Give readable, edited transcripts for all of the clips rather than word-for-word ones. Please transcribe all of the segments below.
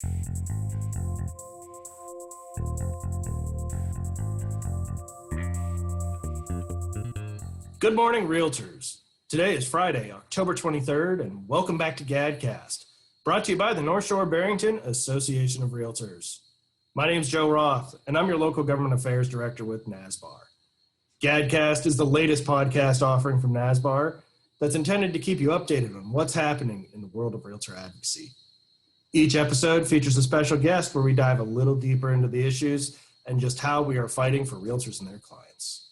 Good morning, Realtors. Today is Friday, October 23rd, and welcome back to GADcast, brought to you by the North Shore-Barrington Association of Realtors. My name is Joe Roth, and I'm your local Government Affairs Director with NSBAR. GADcast is the latest podcast offering from NSBAR that's intended to keep you updated on what's happening in the world of realtor advocacy. Each episode features a special guest where we dive a little deeper into the issues and just how we are fighting for realtors and their clients.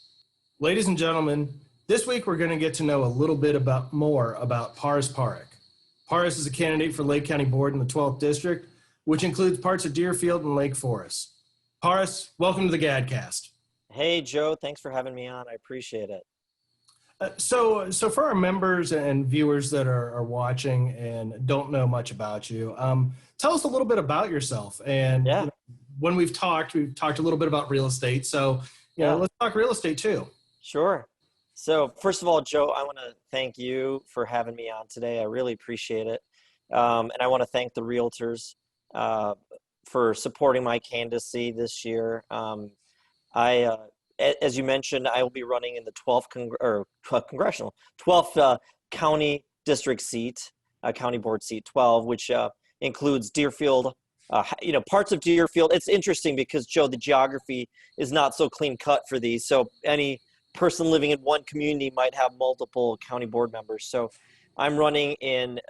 Ladies and gentlemen, this week we're going to get to know a little bit more about Paras Parekh. Paras is a candidate for Lake County Board in the 12th District, which includes parts of Deerfield and Lake Forest. Paras, welcome to the GADcast. Hey, Joe. Thanks for having me on. I appreciate it. So for our members and viewers that are watching and don't know much about you, tell us a little bit about yourself. And when we've talked a little bit about real estate. So let's talk real estate too. Sure. So first of all, Joe, I want to thank you for having me on today. I really appreciate it. And I want to thank the Realtors for supporting my candidacy this year. As you mentioned, I will be running in the 12th county district seat, county board seat 12, which includes Deerfield, parts of Deerfield. It's interesting because, Joe, the geography is not so clean cut for these. So any person living in one community might have multiple county board members. So I'm running in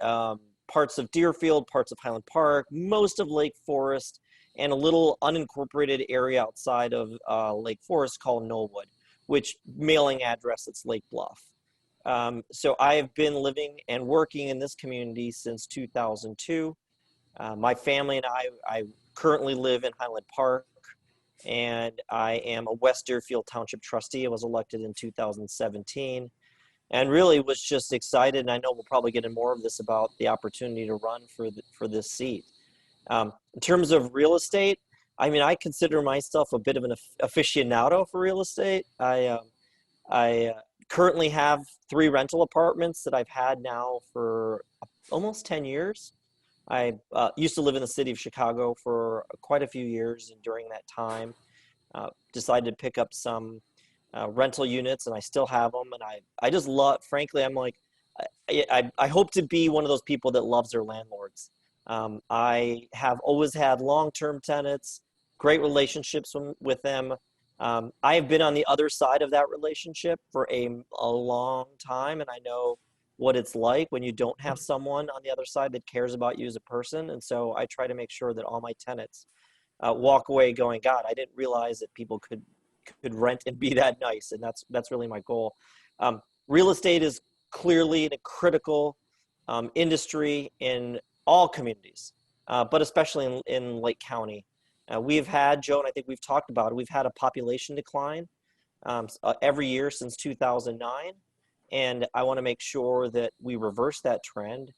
parts of Deerfield, parts of Highland Park, most of Lake Forest, and a little unincorporated area outside of Lake Forest called Knollwood, which mailing address, it's Lake Bluff. So I have been living and working in this community since 2002. My family and I currently live in Highland Park, and I am a West Deerfield Township trustee. I was elected in 2017 and really was just excited. And I know we'll probably get into more of this about the opportunity to run for this seat. In terms of real estate, I mean, I consider myself a bit of an aficionado for real estate. I currently have 3 rental apartments that I've had now for almost 10 years. I used to live in the city of Chicago for quite a few years, and during that time, decided to pick up some rental units, and I still have them. And I just love, frankly, I'm like, I hope to be one of those people that loves their landlords. I have always had long-term tenants, great relationships with them. I have been on the other side of that relationship for a long time, and I know what it's like when you don't have someone on the other side that cares about you as a person. And so I try to make sure that all my tenants walk away going, God, I didn't realize that people could rent and be that nice. And that's really my goal. Real estate is clearly a critical industry in all communities, but especially in Lake County. We've had, Joe, and I think we've talked about it, we've had a population decline every year since 2009. And I want to make sure that we reverse that trend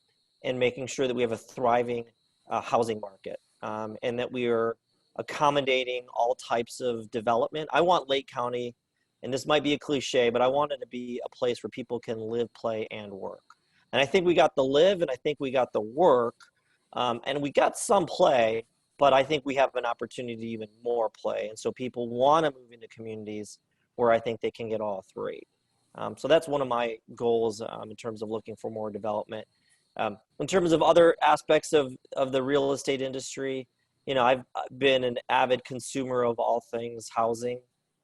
and making sure that we have a thriving housing market and that we are accommodating all types of development. I want Lake County, and this might be a cliche, but I want it to be a place where people can live, play, and work. And I think we got the live, and I think we got the work, and we got some play, but I think we have an opportunity to even more play. And so people want to move into communities where I think they can get all 3. So that's one of my goals in terms of looking for more development. In terms of other aspects of the real estate industry, I've been an avid consumer of all things housing.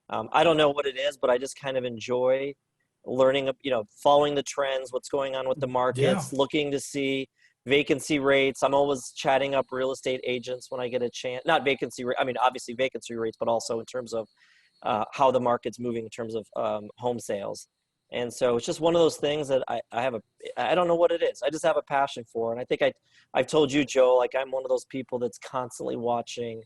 I don't know what it is, but I just kind of enjoy learning, following the trends, what's going on with the markets, looking to see vacancy rates. I'm always chatting up real estate agents when I get a chance, not vacancy rate. I mean, obviously vacancy rates, but also in terms of how the market's moving in terms of home sales. And so it's just one of those things that I don't know what it is. I just have a passion for. And I think I've told you, Joe, like I'm one of those people that's constantly watching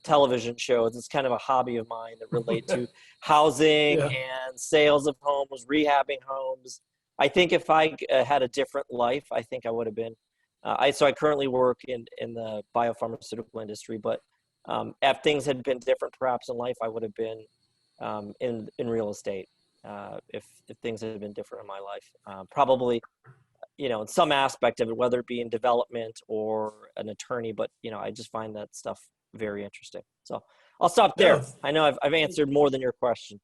television shows. It's kind of a hobby of mine that relate to housing and sales of homes, rehabbing homes. I think if I had a different life, I think I would have been. So I currently work in the biopharmaceutical industry, but if things had been different perhaps in life, I would have been in real estate. If things had been different in my life, probably in some aspect of it, whether it be in development or an attorney, but, I just find that stuff very interesting. So I'll stop there. No, I know I've answered more than your question.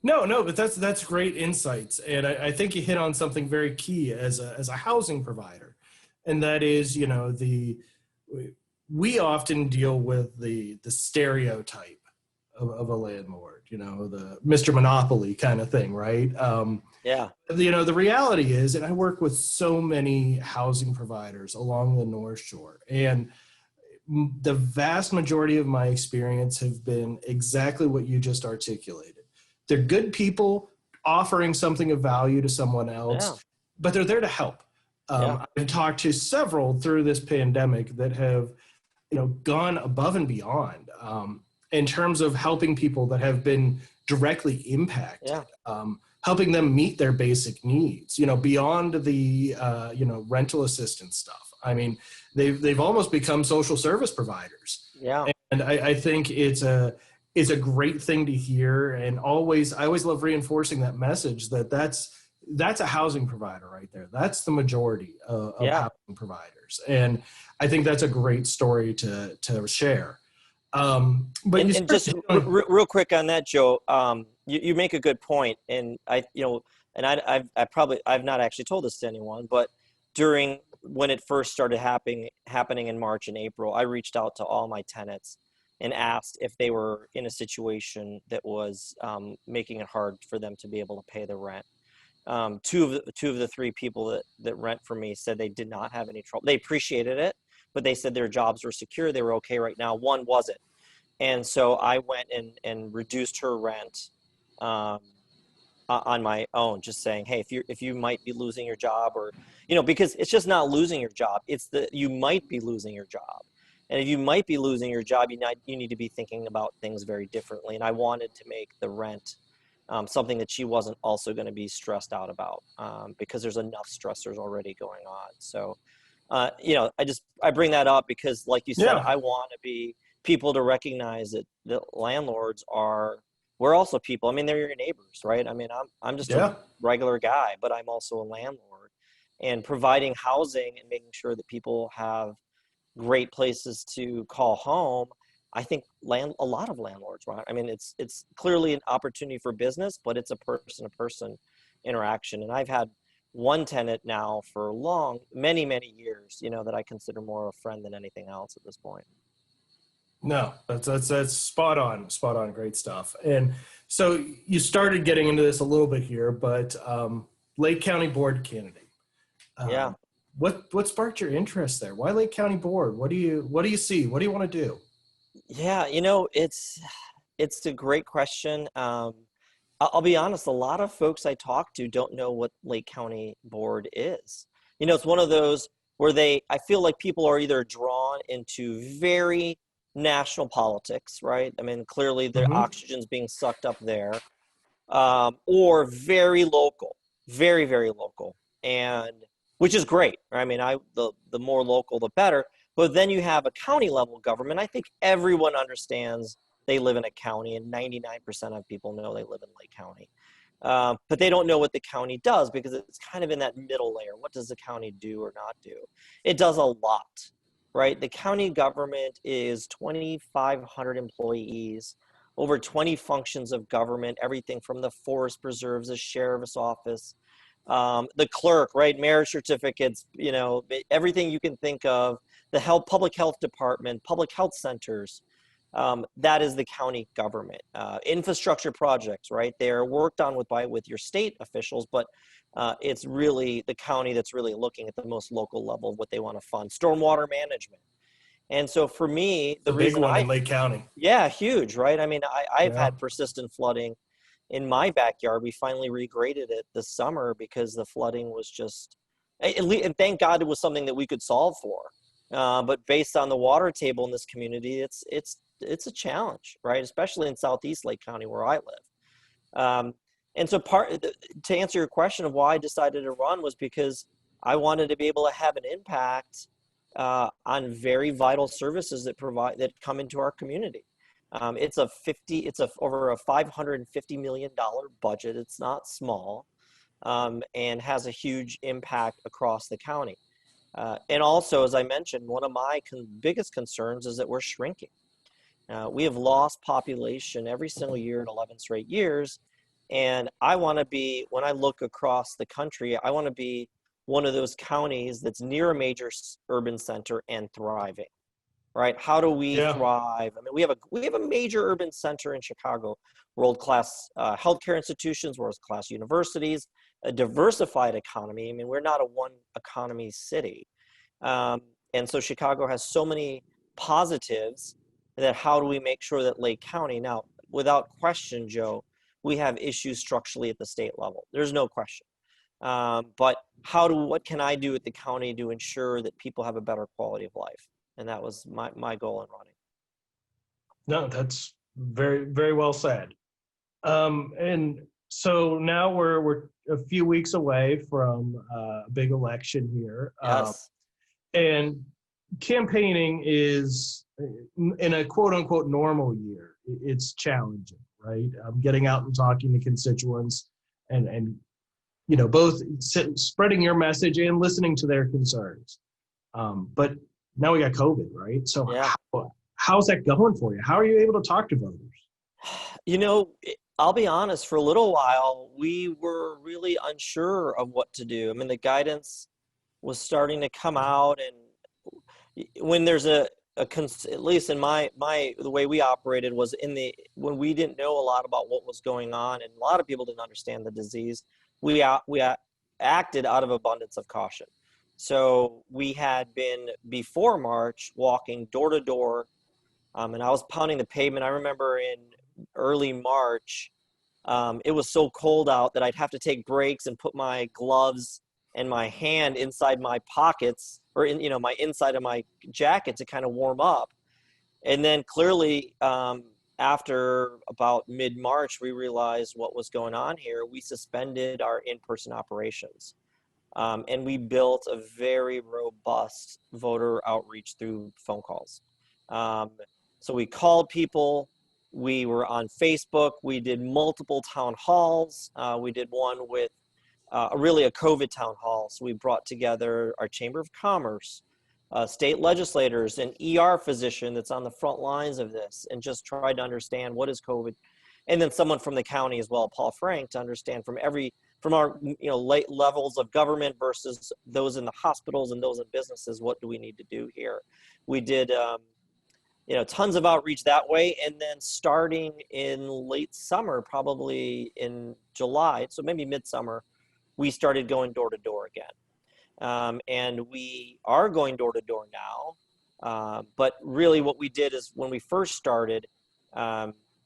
no, but that's great insights, and I think you hit on something very key as a housing provider, and that is, we often deal with the stereotype of a landlord, the Mr. Monopoly kind of thing, right? Yeah. The reality is, and I work with so many housing providers along the North Shore, and the vast majority of my experience have been exactly what you just articulated. They're good people offering something of value to someone else, Yeah. but they're there to help. I've talked to several through this pandemic that have, gone above and beyond in terms of helping people that have been directly impacted, helping them meet their basic needs, beyond the, rental assistance stuff. I mean, they've almost become social service providers. Yeah. And I think it's a great thing to hear. And I always love reinforcing that message that's a housing provider right there. That's the majority of housing providers. And I think that's a great story to share. But just real quick on that, Joe, you make a good point. And I've not actually told this to anyone, but when it first started happening in March and April, I reached out to all my tenants and asked if they were in a situation that was making it hard for them to be able to pay the rent. Two of the three people that rent for me said they did not have any trouble. They appreciated it, but they said their jobs were secure. They were okay right now. One wasn't. And so I went and reduced her rent on my own, just saying, hey, if you might be losing your job, or, because it's just not losing your job. It's you might be losing your job. And if you might be losing your job, you need to be thinking about things very differently. And I wanted to make the rent something that she wasn't also going to be stressed out about, because there's enough stressors already going on. So, I bring that up because, like you said, I want to be people to recognize that landlords we're also people. I mean, they're your neighbors, right? I mean, I'm just a regular guy, but I'm also a landlord, and providing housing and making sure that people have great places to call home. I think a lot of landlords, right? I mean, it's clearly an opportunity for business, but it's a person-to-person interaction. And I've had one tenant now for many, many years, that I consider more a friend than anything else at this point. No, that's spot on. Great stuff. And so you started getting into this a little bit here, but Lake County Board candidate. What sparked your interest there? Why Lake County Board? What do you see? What do you want to do? Yeah, it's a great question. I'll be honest, a lot of folks I talk to don't know what Lake County Board is. It's one of those where I feel like people are either drawn into very national politics, right? I mean, clearly the oxygen's being sucked up there, or very local, very, very local, and which is great. I mean, the more local, the better. But then you have a county level government. I think everyone understands they live in a county, and 99% of people know they live in Lake County. But they don't know what the county does, because it's kind of in that middle layer. What does the county do or not do? It does a lot, right? The county government is 2,500 employees, over 20 functions of government, everything from the forest preserves, the sheriff's office, the clerk, right? Marriage certificates, everything you can think of, the public health department, public health centers. That is the county government. Infrastructure projects, right? They are worked on with your state officials, but it's really the county that's really looking at the most local level of what they want to fund. Stormwater management. And so for me, the big one in Lake County. Yeah, huge, right? I mean, I've had persistent flooding in my backyard. We finally regraded it this summer because the flooding was just, and thank God it was something that we could solve for. But based on the water table in this community, it's a challenge, right? Especially in Southeast Lake County where I live. And so to answer your question of why I decided to run was because I wanted to be able to have an impact on very vital services that come into our community. It's over a $550 million budget. It's not small. and has a huge impact across the county. And also, as I mentioned, one of my biggest concerns is that we're shrinking. We have lost population every single year in 11 straight years. And I want to be, when I look across the country, I want to be one of those counties that's near a major urban center and thriving, right? How do we thrive? I mean, we have a major urban center in Chicago, world-class healthcare institutions, world-class universities, a diversified economy. I mean, we're not a one economy city. And so Chicago has so many positives that how do we make sure that Lake County, now, without question, Joe, we have issues structurally at the state level. There's no question. But what can I do at the county to ensure that people have a better quality of life? And that was my goal in running. No, that's very, very well said. And so now we're a few weeks away from a big election here. Yes. And campaigning is, in a quote unquote normal year, it's challenging, right? Getting out and talking to constituents and both spreading your message and listening to their concerns. But now we got COVID, right? So how's that going for you? How are you able to talk to voters? I'll be honest, for a little while, we were really unsure of what to do. I mean, the guidance was starting to come out, and when there's at least in the way we operated was when we didn't know a lot about what was going on, and a lot of people didn't understand the disease, we acted out of abundance of caution. So we had been, before March, walking door to door, and I was pounding the pavement. I remember in early March, it was so cold out that I'd have to take breaks and put my gloves and my hand inside my pockets, or my inside of my jacket, to kind of warm up. And then clearly, after about mid-March, we realized what was going on here. We suspended our in-person operations. And we built a very robust voter outreach through phone calls. So we called people. We were on Facebook. We did multiple town halls. We did one with really a COVID town hall. So we brought together our Chamber of Commerce, state legislators, an ER physician that's on the front lines of this, and just tried to understand what is COVID. And then someone from the county as well, Paul Frank, to understand from our late levels of government versus those in the hospitals and those in businesses, what do we need to do here? We did tons of outreach that way. And then starting in late summer, probably in July, so maybe midsummer, we started going door to door again. And we are going door to door now. But really what we did is, when we first started,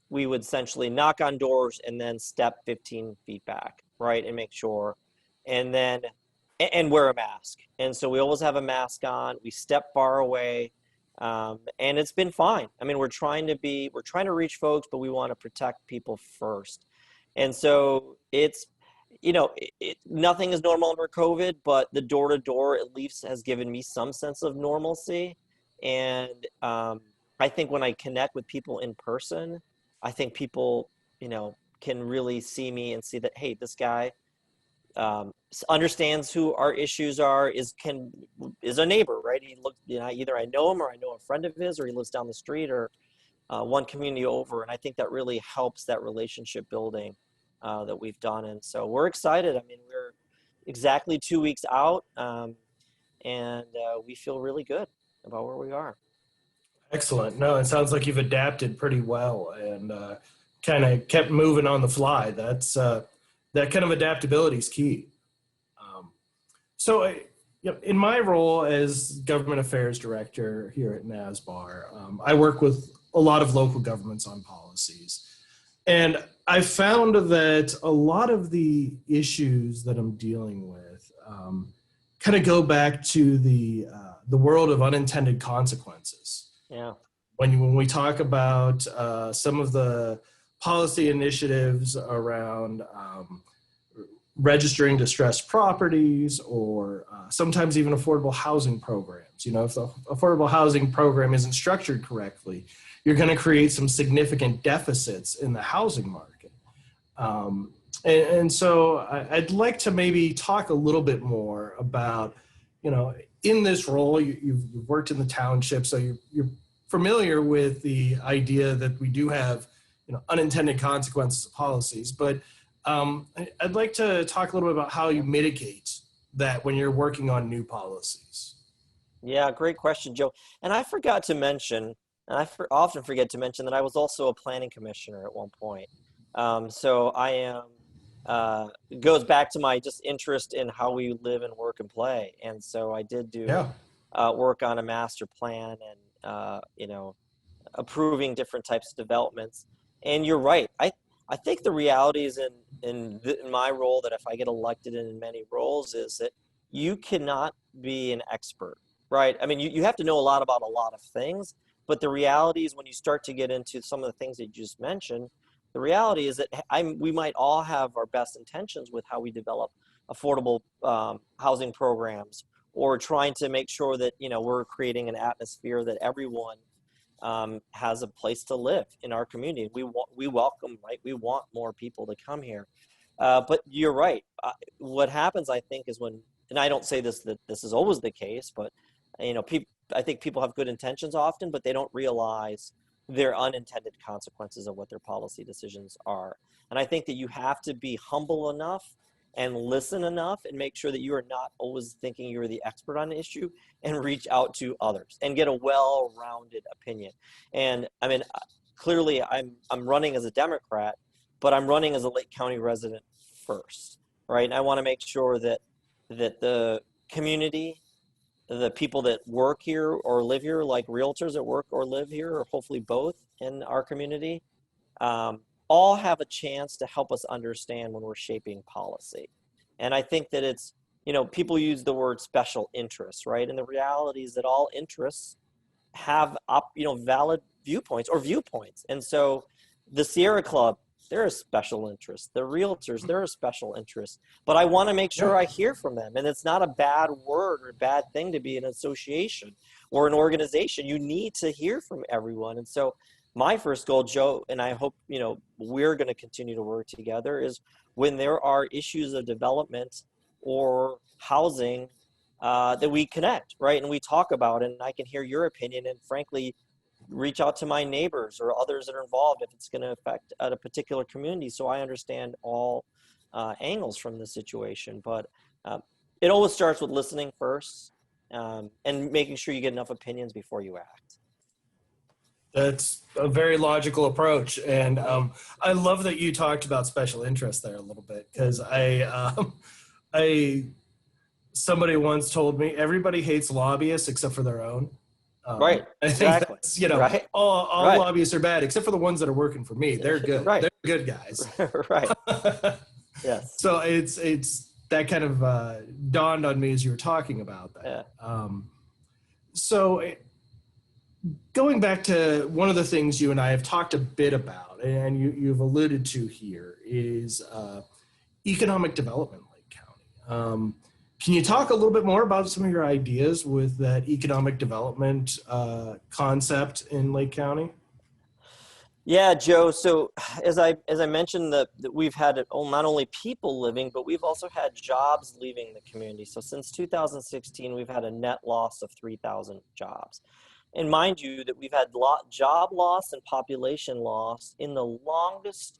we would essentially knock on doors and then step 15 feet back, right, and make sure, and then wear a mask. And so we always have a mask on. We step far away, and it's been fine. I mean, we're trying to reach folks, but we want to protect people first. And so it's, nothing is normal under COVID, but the door to door at least has given me some sense of normalcy. And I think when I connect with people in person, I think people, can really see me and see that, hey, this guy understands who our issues are, is a neighbor, right? He looks, either I know him or I know a friend of his, or he lives down the street, or one community over. And I think that really helps that relationship building that we've done. And so we're excited. I mean, we're exactly 2 weeks out, and we feel really good about where we are. Excellent. No, it sounds like you've adapted pretty well and kind of kept moving on the fly. That's that kind of adaptability is key. So in my role as Government Affairs Director here at NSBAR, I work with a lot of local governments on policies. And I found that a lot of the issues that I'm dealing with kind of go back to the world of unintended consequences. Yeah. When we talk about some of the policy initiatives around registering distressed properties, or sometimes even affordable housing programs. If the affordable housing program isn't structured correctly, you're going to create some significant deficits in the housing market. And so I'd like to maybe talk a little bit more about, in this role, you've worked in the township, so you're familiar with the idea that we do have, unintended consequences of policies. But I'd like to talk a little bit about how you mitigate that when you're working on new policies. Yeah, great question, Joe. And I forgot to mention, and often forget to mention that I was also a planning commissioner at one point. So I am, it goes back to my just interest in how we live and work and play. And so I did do Yeah. work on a master plan and, approving different types of developments. And you're right. I think the reality is in my role that if I get elected in many roles is that you cannot be an expert, right? I mean, you have to know a lot about a lot of things, but the reality is when you start to get into some of the things that you just mentioned, the reality is that we might all have our best intentions with how we develop affordable housing programs or trying to make sure that, we're creating an atmosphere that everyone has a place to live in our community. We welcome, right? We want more people to come here. But you're right. What happens, I think, is and I don't say that this is always the case, but I think people have good intentions often, but they don't realize their unintended consequences of what their policy decisions are. And I think that you have to be humble enough and listen enough and make sure that you are not always thinking you're the expert on an issue and reach out to others and get a well-rounded opinion. And I mean, clearly I'm running as a Democrat, but I'm running as a Lake County resident first, right? And I want to make sure that the community, the people that work here or live here, like realtors that work or live here, or hopefully both in our community, all have a chance to help us understand when we're shaping policy. And I think that it's, people use the word special interests, right? And the reality is that all interests have valid viewpoints or viewpoints. And so the Sierra Club, they're a special interest. The realtors, they're a special interest. But I want to make sure I hear from them. And it's not a bad word or a bad thing to be an association or an organization. You need to hear from everyone. And so my first goal, Joe, and I hope, we're going to continue to work together, is when there are issues of development or housing that we connect, right? And we talk about it, and I can hear your opinion and frankly, reach out to my neighbors or others that are involved if it's going to affect a particular community. So I understand all angles from the situation, but it always starts with listening first and making sure you get enough opinions before you act. That's a very logical approach, and I love that you talked about special interest there a little bit, because somebody once told me everybody hates lobbyists except for their own. Right. I think that's, right. all right. lobbyists are bad except for the ones that are working for me. They're good. Right. They're good guys. right. Yes. So it's that kind of dawned on me as you were talking about that. Yeah. So going back to one of the things you and I have talked a bit about, and you've alluded to here, is economic development in Lake County. Can you talk a little bit more about some of your ideas with that economic development concept in Lake County? Yeah, Joe. So as I mentioned, that we've had not only people living, but we've also had jobs leaving the community. So since 2016, we've had a net loss of 3,000 jobs. And mind you that we've had job loss and population loss in the longest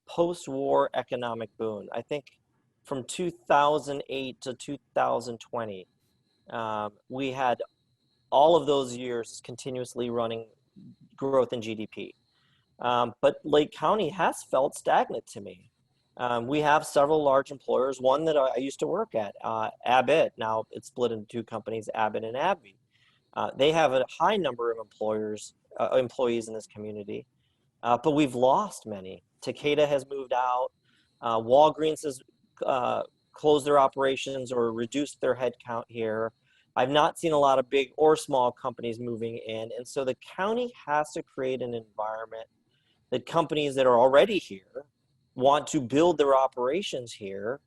post-war economic boom. I think from 2008 to 2020, we had all of those years continuously running growth in GDP. But Lake County has felt stagnant to me. We have several large employers, one that I used to work at, Abbott. Now it's split into two companies, Abbott and AbbVie. They have a high number of employees in this community, but we've lost many. Takeda has moved out. Walgreens has closed their operations or reduced their headcount here. I've not seen a lot of big or small companies moving in. And so the county has to create an environment that companies that are already here want to build their operations here,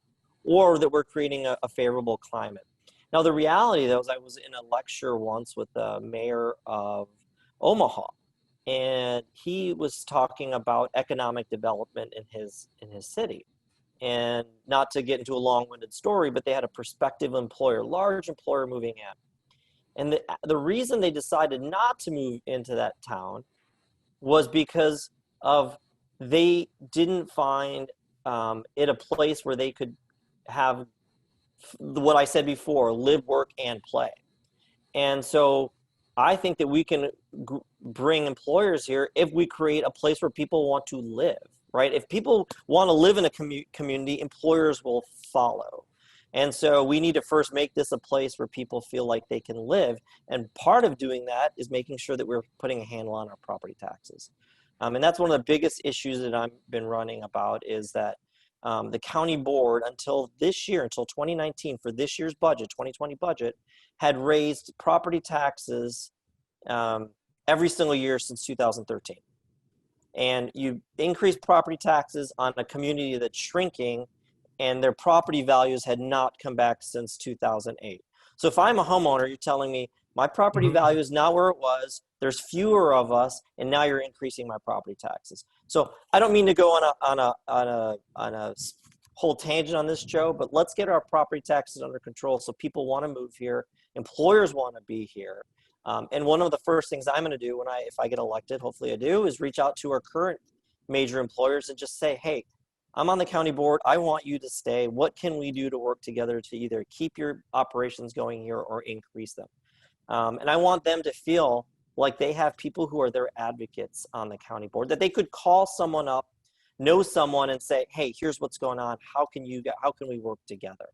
or that we're creating a favorable climate. Now, the reality, though, is I was in a lecture once with the mayor of Omaha, and he was talking about economic development in his city. And not to get into a long-winded story, but they had a prospective employer, large employer moving in. And the reason they decided not to move into that town was because of they didn't find it a place where they could have what I said before, live, work, and play. And so I think that we can bring employers here if we create a place where people want to live, right? If people want to live in a community, employers will follow. And so we need to first make this a place where people feel like they can live. And part of doing that is making sure that we're putting a handle on our property taxes. And that's one of the biggest issues that I've been running about is that the county board until this year, until 2019, for this year's budget, 2020 budget, had raised property taxes every single year since 2013. And you increase property taxes on a community that's shrinking, and their property values had not come back since 2008. So if I'm a homeowner, you're telling me my property value is not where it was, there's fewer of us, and now you're increasing my property taxes. So I don't mean to go on a whole tangent on this, Joe, but let's get our property taxes under control so people want to move here, employers want to be here. And one of the first things I'm going to do if I get elected, hopefully I do, is reach out to our current major employers and just say, hey, I'm on the county board. I want you to stay. What can we do to work together to either keep your operations going here or increase them? And I want them to feel like they have people who are their advocates on the county board, that they could call someone up, know someone, and say, hey, here's what's going on. How can we work together?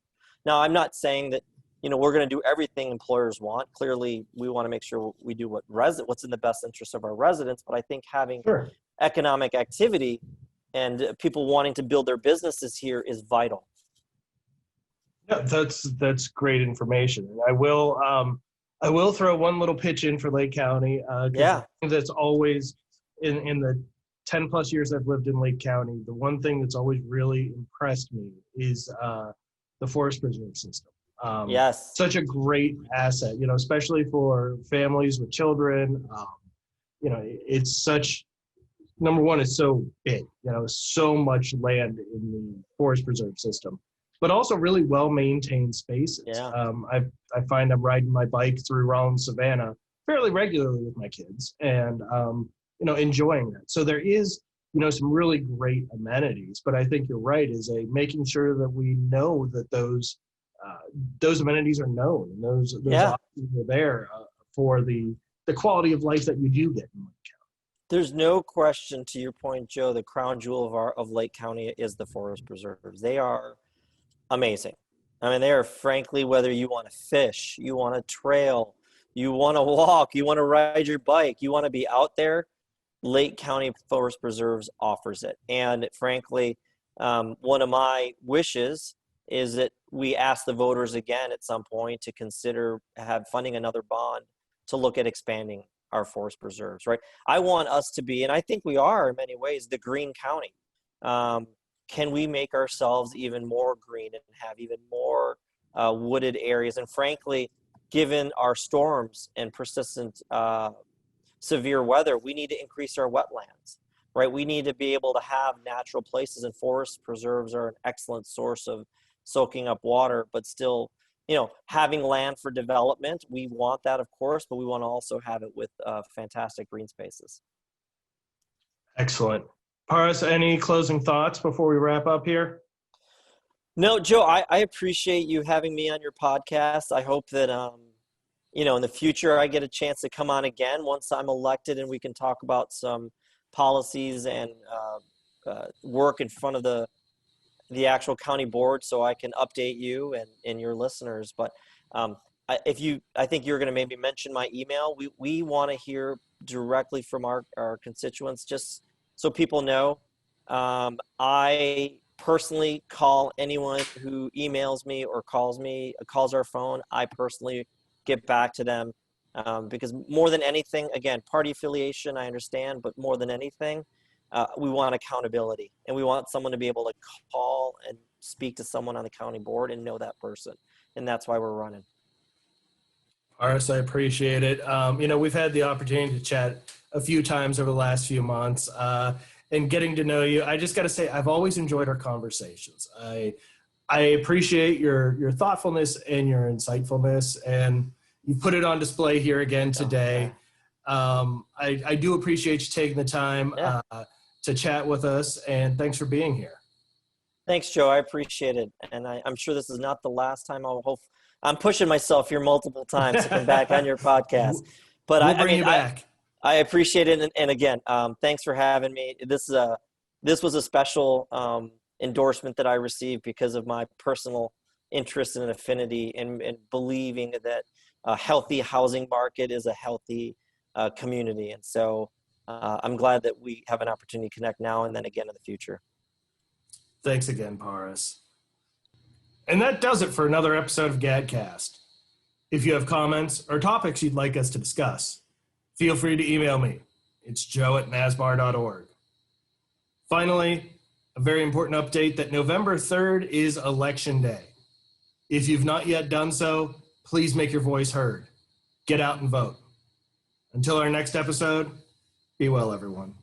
Now, I'm not saying that we're going to do everything employers want. Clearly, we want to make sure we do what's in the best interest of our residents. But I think having economic activity and people wanting to build their businesses here is vital. Yeah, that's great information. And I will throw one little pitch in for Lake County. That's always in the 10 plus years I've lived in Lake County, the one thing that's always really impressed me is the forest preserve system. Yes. Such a great asset, especially for families with children. It's such, number one, it's so big, so much land in the forest preserve system, but also really well-maintained spaces. Yeah. I find I'm riding my bike through Rollins Savannah fairly regularly with my kids and, enjoying that. So there is, some really great amenities, but I think you're right, is making sure that we know that those amenities are known and those options are there for the quality of life that you do get in Lake County. There's no question, to your point, Joe, the crown jewel of Lake County is the forest preserves. They are amazing. I mean, they are, frankly, whether you want to fish, you want to trail, you want to walk, you want to ride your bike, you want to be out there, Lake County Forest Preserves offers it. And frankly, one of my wishes is that we ask the voters again at some point to consider funding another bond to look at expanding our forest preserves, right? I want us to be, and I think we are in many ways, the green county. Can we make ourselves even more green and have even more wooded areas? And frankly, given our storms and persistent severe weather, we need to increase our wetlands, right? We need to be able to have natural places, and forest preserves are an excellent source of soaking up water, but still, having land for development. We want that, of course, but we want to also have it with fantastic green spaces. Excellent. Paras, any closing thoughts before we wrap up here? No, Joe, I appreciate you having me on your podcast. I hope that, in the future, I get a chance to come on again once I'm elected and we can talk about some policies and work in front of the actual county board, so I can update you and your listeners. But I think you're going to maybe mention my email. We want to hear directly from our constituents, just so people know. I personally call anyone who emails me or calls our phone. I personally get back to them because more than anything, again, party affiliation, I understand, but more than anything, we want accountability, and we want someone to be able to call and speak to someone on the county board and know that person. And that's why we're running. Paras, I appreciate it. We've had the opportunity to chat a few times over the last few months and getting to know you. I just got to say, I've always enjoyed our conversations. I appreciate your thoughtfulness and your insightfulness, and you put it on display here again today. I do appreciate you taking the time to chat with us, and thanks for being here. Thanks, Joe. I appreciate it. And I'm sure this is not the last time I'm pushing myself here multiple times to come back on your podcast. But we'll bring you back. I appreciate it. And again, thanks for having me. This was a special endorsement that I received because of my personal interest and affinity and believing that a healthy housing market is a healthy community. And so I'm glad that we have an opportunity to connect now and then again in the future. Thanks again, Paras. And that does it for another episode of GADcast. If you have comments or topics you'd like us to discuss, feel free to email me. It's joe@nsbar.org. Finally, a very important update that November 3rd is Election Day. If you've not yet done so, please make your voice heard. Get out and vote. Until our next episode, be well, everyone.